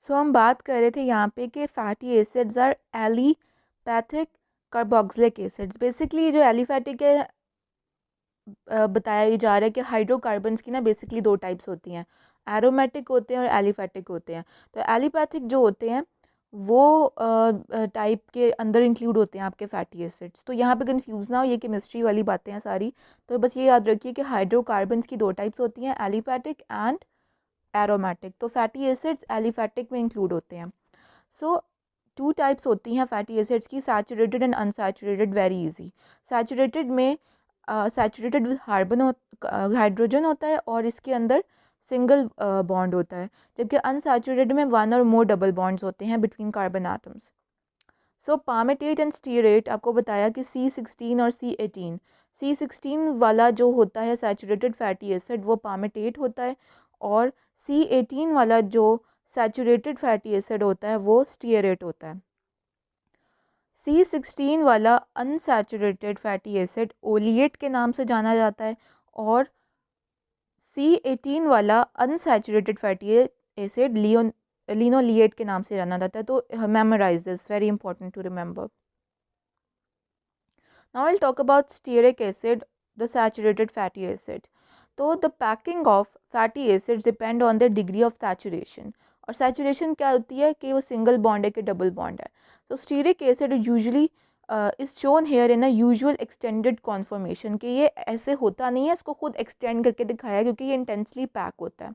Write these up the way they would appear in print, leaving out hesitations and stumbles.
हम बात कर रहे थे यहाँ पे कि fatty acids are aliphatic carboxylic acids. Basically जो एलिफैटिक है, बताया जा रहा है कि हाइड्रोकार्बन्स की ना बेसिकली दो टाइप्स होती हैं, एरोमेटिक होते हैं और एलिफैटिक होते हैं। तो एलिपैथिक जो होते हैं वो टाइप के अंदर इंक्लूड होते हैं आपके फैटी एसिड्स। तो यहाँ पे कंफ्यूज ना हो, ये केमिस्ट्री वाली बातें हैं सारी। तो बस ये याद रखिए कि हाइड्रोकार्बन्स की दो टाइप्स होती हैं, एलिफैटिक एंड एरोमेटिक। तो फैटी एसिड्स एलिफैटिक में इंक्लूड होते हैं। सो टू टाइप्स होती हैं फैटी एसिड्स की, saturated and unsaturated. Very easy. Saturated में सैचुरेटेड विद हाइड्रोजन होता है और इसके अंदर सिंगल बॉन्ड होता है, जबकि अनसैचुरेटेड में वन और मोर डबल बॉन्ड्स होते हैं between carbon atoms. So palmitate and stearate आपको बताया कि C16 और C18। C16 वाला जो होता है सैचुरेटेड फैटी एसिड वो पामेटेट होता है, और C18 वाला जो सैचुरेटेड फैटी एसिड होता है वो स्टीरेट होता है। C16 वाला अनसैचुरेटेड फैटी एसिड ओलिएट के नाम से जाना जाता है, और C18 वाला अनसैचुरेटेड फैटी एसिड लिनोलिएट के नाम से जाना जाता है। तो memorise this, very important to remember. Now I'll talk about stearic acid, the saturated fatty acid. तो the packing of fatty acids depend on their degree of saturation. और saturation क्या होती है कि वो single bond है कि double bond है। तो stearic acid usually is shown here in a usual extended conformation, कि ये ऐसे होता नहीं है, इसको खुद extend करके दिखाया है क्योंकि ये intensely pack होता है।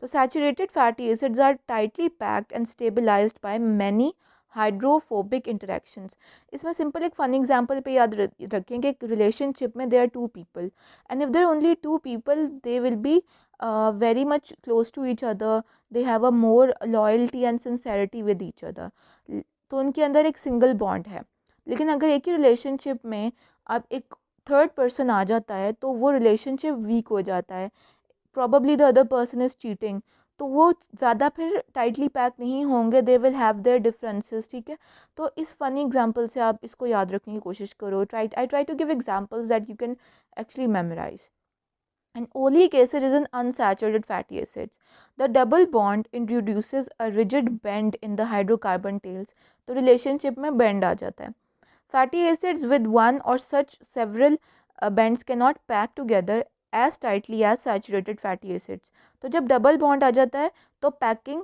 तो saturated fatty acids are tightly packed and stabilized by many hydrophobic interactions. इसमें सिंपल एक फनी एग्जांपल पे याद रखें कि रिलेशनशिप में there are two people, and if there only two people they will be very much close to each other, they have a more loyalty and sincerity with each other. तो उनके अंदर एक single bond है। लेकिन अगर एक ही relationship में अब एक थर्ड पर्सन आ जाता है तो वो रिलेशनशिप वीक हो जाता है, probably the other person is cheating, तो वो ज़्यादा फिर टाइटली पैक नहीं होंगे, they will have their differences. ठीक है, तो इस फनी एग्जांपल से आप इसको याद रखने की कोशिश करो। I try to give examples that you can actually memorise. And oleic acid is an unsaturated fatty acid. The double bond introduces a rigid bend in the hydrocarbon tails. तो relationship में bend आ जाता है। Fatty acids with one or such several bends cannot pack together as tightly as saturated fatty acids. तो जब double bond आ जाता है तो packing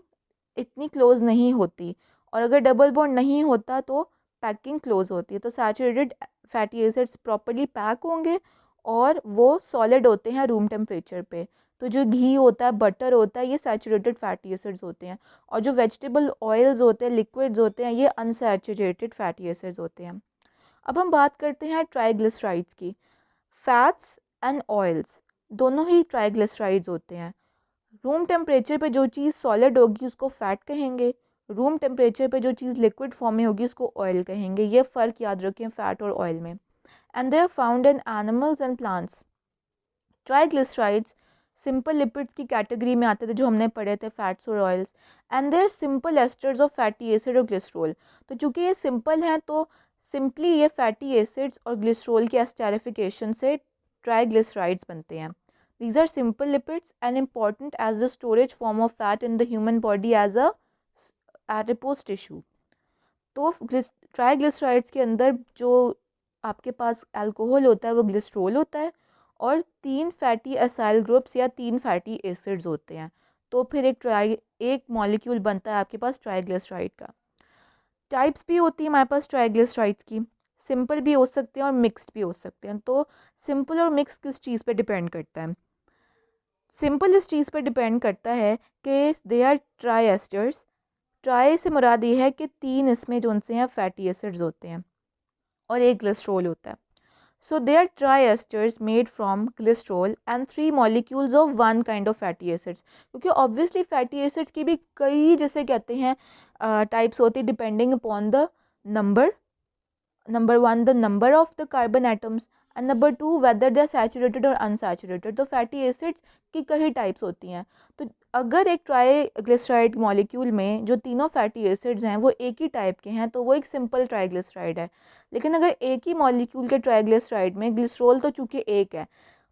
इतनी क्लोज नहीं होती, और अगर डबल बॉन्ड नहीं होता तो पैकिंग क्लोज होती है। तो saturated fatty acids properly pack होंगे और वो सॉलिड होते हैं रूम टेम्परेचर पे। तो जो घी होता है, बटर होता है, ये सैचुरेटेड फैटी एसिड्स होते हैं, और जो वेजिटेबल ऑयल्स होते हैं, लिक्विड्स होते हैं, ये अनसैचुरेटेड फैटी एसिड्स होते हैं। अब हम बात करते हैं ट्राइग्लिसराइड्स की। फैट्स एंड ऑयल्स दोनों ही ट्राइग्लिसराइड्स होते हैं। रूम टेम्परेचर पे जो चीज़ सॉलिड होगी उसको फैट कहेंगे, रूम टेम्परेचर पे जो चीज़ लिक्विड फॉर्म में होगी उसको ऑयल कहेंगे। ये फ़र्क याद रखें फ़ैट और ऑयल में। And they are found in animals and plants. Triglycerides simple lipids की कैटेगरी में आते थे जो हमने पढ़े थे, फैट्स और oils, and they are simple esters of fatty acid और ग्लिसरॉल। तो चूँकि ये सिंपल हैं तो सिंपली ये फैटी एसिड्स और ग्लिसरॉल के एस्टेरिफिकेशन से ट्राइग्लिसराइड्स बनते हैं। These are simple lipids and important as the storage form of fat in the human body as a adipose tissue. तो ट्राइग्लिसराइड्स के अंदर जो आपके पास अल्कोहल होता है वो ग्लिसरॉल होता है, और तीन फैटी एसाइल ग्रुप्स या तीन फैटी एसिड्स होते हैं। तो फिर एक मॉलिक्यूल बनता है आपके पास ट्राइग्लिसराइड का। टाइप्स भी होती है हमारे पास ट्राइग्लिसराइड्स की, सिंपल भी हो सकते हैं और मिक्स्ड भी हो सकते हैं। तो सिंपल और मिक्स किस चीज़ पे डिपेंड करता है? सिंपल इस चीज़ पर डिपेंड करता है कि they are triesters. Tri से मुराद ये है कि तीन इसमें जो उनसे हैं फैटी एसिड्स होते हैं और एक ग्लिसरॉल होता है। So they are triesters made from glycerol and three molecules of one kind of fatty acids. क्योंकि ऑब्वियसली फैटी एसिड्स की भी कई, जैसे कहते हैं, टाइप्स होती है depending upon the number. Number one, the number of the carbon atoms, and number two whether they are saturated और अनसैचुरेटेड। तो फैटी एसिड्स की कई टाइप्स होती हैं। तो अगर एक ट्राइग्लिसराइड मॉलिक्यूल में जो तीनों फैटी एसिड्स हैं वो एक ही टाइप के हैं तो वो एक सिंपल ट्राइग्लिसराइड है। लेकिन अगर एक ही मॉलिक्यूल के ट्राइग्लिसराइड में ग्लिसरॉल तो चूँकि एक है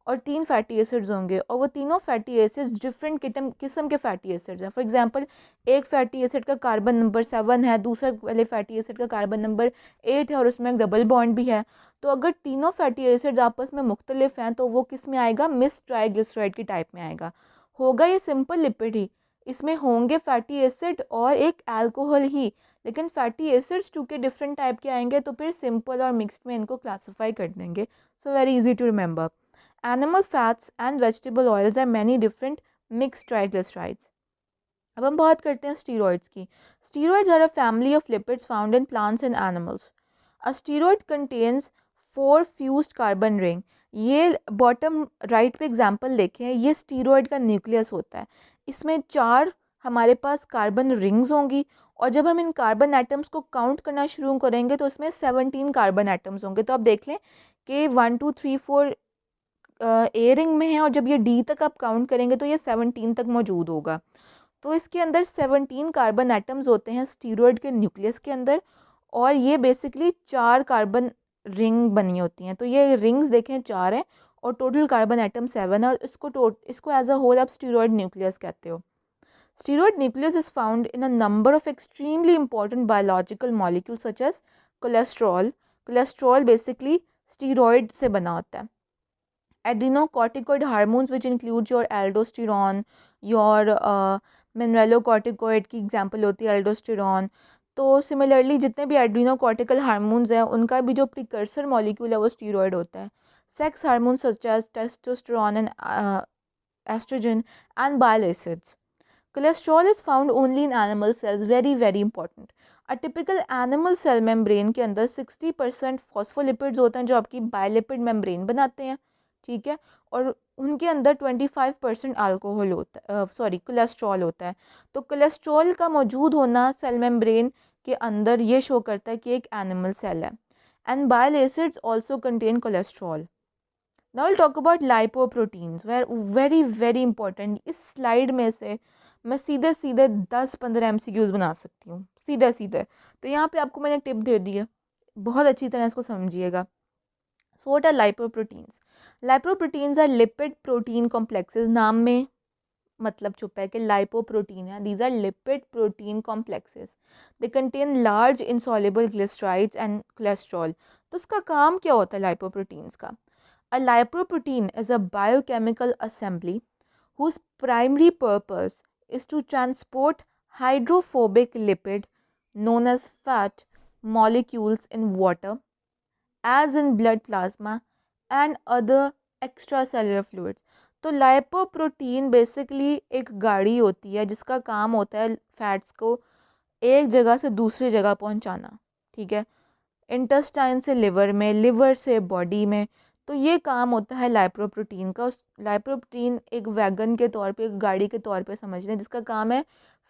और 3 फैटी एसिड्स होंगे, और वो तीनों फैटी एसिड्स डिफरेंट किस्म के फैटी एसिड्स हैं। फॉर एग्जांपल, एक फैटी एसिड का कार्बन नंबर 7 है, दूसरा वाले फैटी एसिड का कार्बन नंबर 8 है, और उसमें एक डबल बॉन्ड भी है। तो अगर तीनों फैटी एसिड्स आपस में मुख्तलिफ हैं तो वो किस में आएगा, मिक्स्ड ट्राइग्लिसराइड की टाइप में आएगा। होगा ये सिंपल लिपिड ही, इसमें होंगे फैटी एसिड और एक अल्कोहल ही, लेकिन फैटी एसिड्स चूँकि डिफरेंट टाइप के आएंगे तो फिर सिंपल और मिक्स्ड में इनको क्लासीफाई कर देंगे। So very easy to remember. Animal fats and vegetable oils are many different mixed triglycerides. अब हम बात करते हैं स्टीरॉइड्स की। Steroids are a family of lipids found in plants and animals. A steroid contains 4 fused carbon ring. ये bottom right पे example देखें, ये स्टीरॉइड का न्यूक्लियस होता है। इसमें 4 हमारे पास कार्बन रिंग्स होंगी, और जब हम इन कार्बन एटम्स को काउंट करना शुरू करेंगे तो इसमें 17 कार्बन एटम्स होंगे। तो आप देख लें कि 1 2 3 4 ए रिंग में है, और जब ये डी तक आप काउंट करेंगे तो ये 17 तक मौजूद होगा। तो इसके अंदर 17 कार्बन एटम्स होते हैं स्टीरॉयड के न्यूक्लियस के अंदर, और ये बेसिकली 4 कार्बन रिंग बनी होती हैं। तो ये रिंग्स देखें 4 हैं, और टोटल कार्बन एटम 7 है, और इसको एज अ होल आप स्टीरॉयड न्यूक्लियस कहते हो। Steroid nucleus is found in a number of extremely important biological molecule such as cholesterol. Cholesterol basically steroid से बना होता है। Adrenocorticoid hormones which include your aldosterone, your mineralocorticoid की example होती है aldosterone। तो सिमिलरली जितने भी एड्रीनोकॉर्टिकल हार्मोन्स हैं उनका भी जो प्रिकर्सर मॉलिक्यूल है वो स्टीरॉयड होता है। Sex hormone such as testosterone and oestrogen and bile acids. Cholesterol is found only in animal cells, very very important. A typical animal cell membrane के अंदर 60% फॉस्फोलिपिड्स होते हैं जो आपकी बायोलिपिड मेम्ब्रेन बनाते हैं, ठीक है, और उनके अंदर 25% अल्कोहल होता है, सॉरी कोलेस्ट्रॉल होता है। तो कोलेस्ट्रॉल का मौजूद होना सेल मेम्ब्रेन के अंदर ये शो करता है कि एक एनिमल सेल है। And bile acids also contain cholesterol. Now will talk about lipoproteins, very very important. इस स्लाइड में से मैं सीधे सीधे 10-15 MCQs बना सकती हूँ, सीधे सीधे। तो यहाँ पे आपको मैंने टिप दे दी है, बहुत अच्छी तरह इसको समझिएगा। So what are lipoproteins? Lipoproteins are lipid protein complexes. नाम में मतलब छुपा है कि लाइपोप्रोटीन है। These are lipid protein complexes, they contain large insoluble glycerides and cholesterol. तो इसका काम क्या होता है लाइपोप्रोटीन्स का? A lipoprotein is a biochemical assembly whose primary purpose is to transport hydrophobic lipid known as fat molecules in water, as in blood plasma and other extracellular fluids. तो lipoprotein basically एक गाड़ी होती है जिसका काम होता है फैट्स को एक जगह से दूसरी जगह पहुंचाना, ठीक है, इंटेस्टाइन से लिवर में, लिवर से बॉडी में। तो ये काम होता है लाइपोप्रोटीन का। लाइपोप्रोटीन एक वैगन के तौर पे, एक गाड़ी के तौर पे समझ लें, जिसका काम है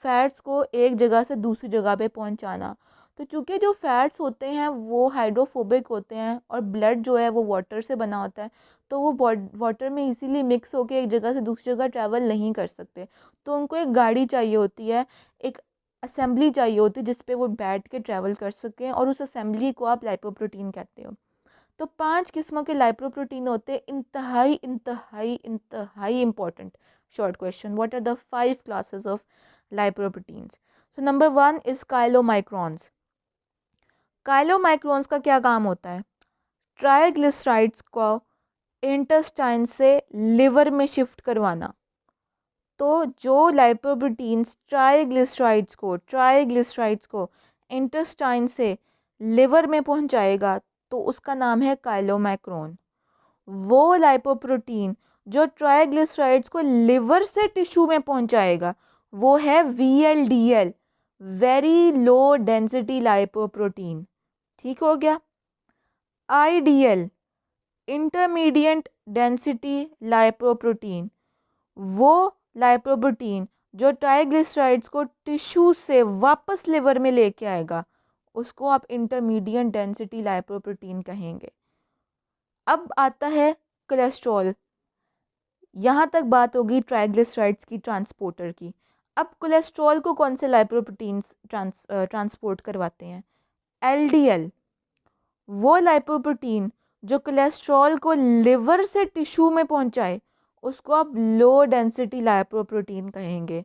फैट्स को एक जगह से दूसरी जगह पे पहुंचाना। तो चूँकि जो फैट्स होते हैं वो हाइड्रोफोबिक होते हैं और ब्लड जो है वो वाटर से बना होता है, तो वो वाटर में इजीली मिक्स होकर एक जगह से दूसरी जगह ट्रैवल नहीं कर सकते। तो उनको एक गाड़ी चाहिए होती है, एक असेंबली चाहिए होती है जिस पे वो बैठ के ट्रैवल कर सकें, और उस असेंबली को आप लाइपोप्रोटीन कहते हो। तो 5 किस्मों के लाइपोप्रोटीन होते हैं, इंतहाई इंतहाई इंतहाई important. Short question, what are the 5 classes of lipoproteins? So number 1 is chylomicrons. Chylomicrons का क्या काम होता है? ट्राइग्लिसराइड्स को इंटेस्टाइन से लिवर में शिफ्ट करवाना। तो जो लाइपोप्रोटीन्स ट्राइग्लिसराइड्स को इंटेस्टाइन से लिवर में पहुंचाएगा तो उसका नाम है काइलोमाइक्रोन। वो लाइपोप्रोटीन जो ट्राइग्लिसराइड्स को लिवर से टिश्यू में पहुंचाएगा वो है VLDL, very low density lipoprotein, ठीक हो गया। IDL, इंटरमीडिएट डेंसिटी लाइपोप्रोटीन, वो लाइपोप्रोटीन जो ट्राइग्लिसराइड्स को टिश्यू से वापस लिवर में लेके आएगा उसको आप इंटरमीडिएट डेंसिटी लाइपोप्रोटीन कहेंगे। अब आता है कोलेस्ट्रॉल। यहाँ तक बात होगी ट्राइग्लिसराइड्स की ट्रांसपोर्टर की। अब कोलेस्ट्रॉल को कौन से लाइपोप्रोटीन्स ट्रांसपोर्ट करवाते हैं? LDL, वो लाइपोप्रोटीन जो कोलेस्ट्रॉल को लिवर से टिश्यू में पहुंचाए उसको आप लो डेंसिटी लाइपोप्रोटीन कहेंगे।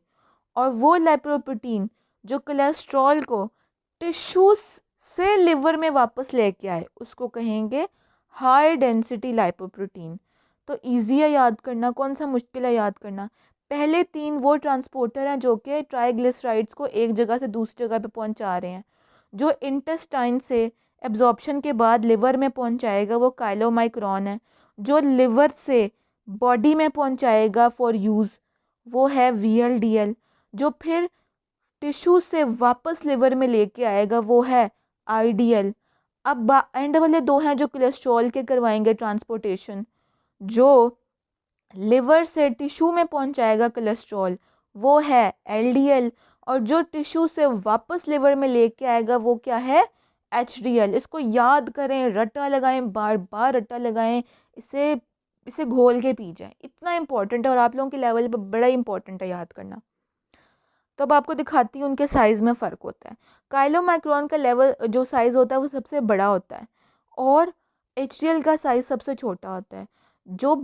और वो लाइपोप्रोटीन जो कोलेस्ट्रॉल को टिश्यू से लिवर में वापस लेके आए उसको कहेंगे हाई डेंसिटी लाइपोप्रोटीन। तो ईजी है याद करना, कौन सा मुश्किल है याद करना। पहले तीन वो ट्रांसपोर्टर हैं जो कि ट्राइग्लिसराइड्स को एक जगह से दूसरी जगह पे पहुंचा रहे हैं। जो इंटेस्टाइन से एब्जॉर्प्शन के बाद लिवर में पहुंचाएगा वो काइलोमाइक्रोन है। जो लिवर से बॉडी में पहुंचाएगा फॉर यूज़ वो है VLDL। जो फिर टिश्यू से वापस लिवर में लेके आएगा वो है IDL। अब एंड वाले दो हैं जो कोलेस्ट्रॉल के करवाएंगे ट्रांसपोर्टेशन। जो लिवर से टिश्यू में पहुंचाएगा कोलेस्ट्रॉल वो है LDL। और जो टिश्यू से वापस लिवर में लेके आएगा वो क्या है HDL। इसको याद करें, रट्टा लगाएं, बार बार रट्टा लगाएं, इसे इसे घोल के पी जाएं। इतना इंपॉर्टेंट है और आप लोगों के लेवल पर बड़ा इंपॉर्टेंट है याद करना। तो अब आपको दिखाती हूँ उनके साइज़ में फ़र्क होता है। काइलोमाइक्रोन का लेवल जो साइज़ होता है वो सबसे बड़ा होता है और HDL का साइज़ सबसे छोटा होता है। जो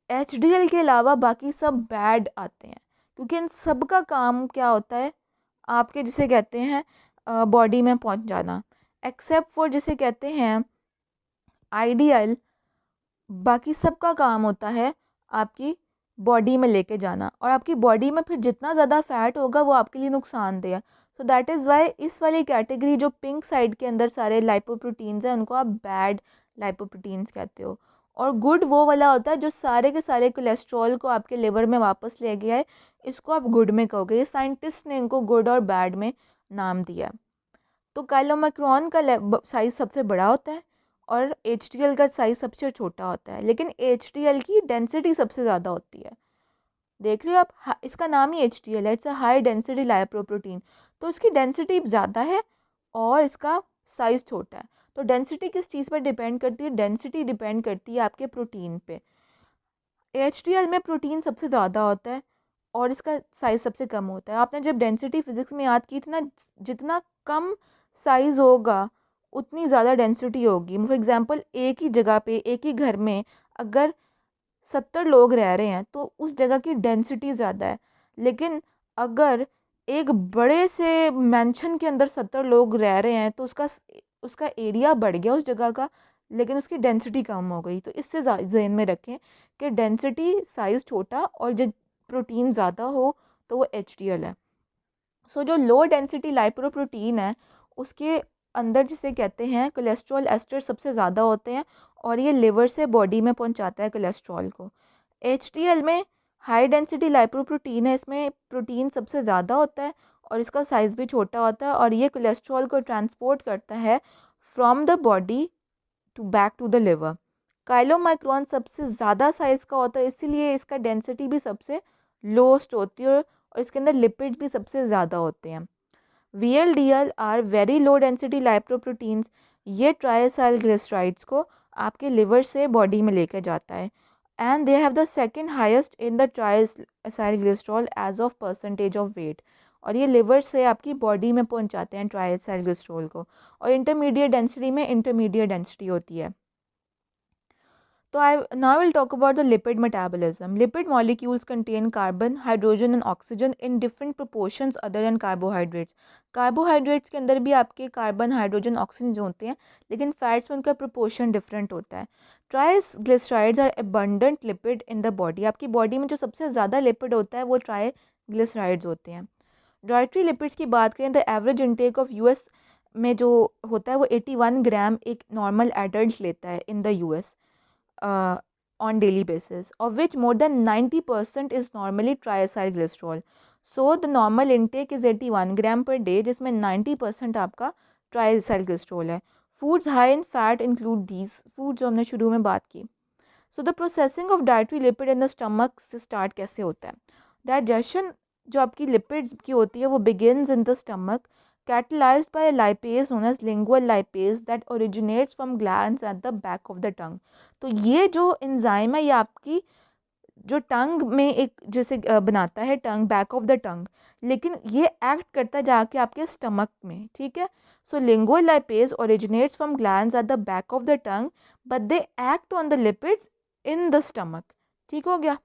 HDL के अलावा बाकी सब बैड आते हैं क्योंकि इन सब का काम क्या होता है, आपके जिसे कहते हैं बॉडी में पहुंच जाना, एक्सेप्ट फॉर जिसे कहते हैं IDL। बाकी सब का काम होता है आपकी बॉडी में लेके जाना और आपकी बॉडी में फिर जितना ज़्यादा फैट होगा वो आपके लिए नुकसानदेह है। सो दैट इज़ वाई इस वाली कैटेगरी जो पिंक साइड के अंदर सारे लाइपोप्रोटीन्स हैं उनको आप बैड लाइपोप्रोटीन्स कहते हो। और गुड वो वाला होता है जो सारे के सारे कोलेस्ट्रॉल को आपके लिवर में वापस ले गया है, इसको आप गुड में कहोगे। ये साइंटिस्ट ने इनको गुड और बैड में नाम दिया है। तो काइलोमाइक्रोन का साइज़ सबसे बड़ा होता है और HDL का साइज़ सबसे छोटा होता है, लेकिन HDL की डेंसिटी सबसे ज़्यादा होती है। देख रहे हो आप, इसका नाम ही HDL है, it's a high density lipoprotein. तो इसकी डेंसिटी ज़्यादा है और इसका साइज़ छोटा है। तो डेंसिटी किस चीज़ पर डिपेंड करती है? डेंसिटी डिपेंड करती है आपके प्रोटीन पे। HDL में प्रोटीन सबसे ज़्यादा होता है और इसका साइज़ सबसे कम होता है। आपने जब डेंसिटी फिज़िक्स में याद की थी ना, जितना कम साइज़ होगा उतनी ज़्यादा डेंसिटी होगी। फॉर एग्ज़ाम्पल एक ही जगह पे एक ही घर में अगर 70 लोग रह रहे हैं तो उस जगह की डेंसिटी ज़्यादा है। लेकिन अगर एक बड़े से मैंशन के अंदर 70 लोग रह रहे हैं तो उसका एरिया बढ़ गया उस जगह का, लेकिन उसकी डेंसिटी कम हो गई। तो इससे ज़हन में रखें कि डेंसिटी साइज़ छोटा और जो प्रोटीन ज़्यादा हो तो वो HDL है। सो जो लो डेंसिटी लाइपोप्रोटीन है उसके अंदर जिसे कहते हैं कोलेस्ट्रॉल एस्टर सबसे ज़्यादा होते हैं और ये लिवर से बॉडी में पहुंचाता है कोलेस्ट्रॉल को। HDL में हाई डेंसिटी लाइपोप्रोटीन है, इसमें प्रोटीन सबसे ज़्यादा होता है और इसका साइज़ भी छोटा होता है और ये कोलेस्ट्रॉल को ट्रांसपोर्ट करता है from the body to back to the liver. Chylomicron सबसे ज़्यादा साइज़ का होता है इसीलिए इसका डेंसिटी भी सबसे लोएस्ट होती है और इसके अंदर लिपिड भी सबसे ज़्यादा होते हैं। VLDL are very low density lipoproteins. ये ट्राइएसाइलग्लिसराइड्स को आपके लिवर से बॉडी में लेकर जाता है and they have the second highest in the triacylglycerol as of percentage of weight. और ये लिवर से आपकी बॉडी में पहुंचाते हैं ट्राइएसाइलग्लिसरॉल को। और इंटरमीडिएट डेंसिटी में इंटरमीडिएट डेंसिटी होती है। So I now will talk about the lipid metabolism. Lipid molecules contain carbon, hydrogen and oxygen in different proportions other than carbohydrates. Carbohydrates के अंदर भी आपके कार्बन, हाइड्रोजन, ऑक्सीजन होते हैं, लेकिन फैट्स में उनका प्रोपोर्शन डिफरेंट होता है। Triglycerides are abundant lipid in the body. आपकी बॉडी में जो सबसे ज़्यादा लिपिड होता है वो ट्राइग्लिसराइड्स होते हैं। डाइटरी लिपिड्स की बात करें तो एवरेज इंटेक ऑफ US में जो होता है वो 81 ग्राम एक नॉर्मल एडल्ट लेता है in the US on daily basis, of which more than 90% is normally triacylglycerol. So the normal intake is 81 gram per day जिसमें 90% आपका triacylglycerol है। Foods high in fat include these foods जो हमने शुरू में बात की। So the processing of dietary lipid in the stomach से start कैसे होता है? Digestion जो आपकी lipids की होती है वो begins in the stomach, catalyzed by a lipase known as lingual lipase that originates from glands at the back of the tongue। तो ये जो enzyme है ये आपकी जो टंग में एक जैसे बनाता है टंग, बैक ऑफ द टंग, लेकिन ये एक्ट करता है जाके आपके स्टमक में, ठीक है। So lingual lipase originates from glands at the back of the tongue but they act on the lipids in the stomach. ठीक हो गया।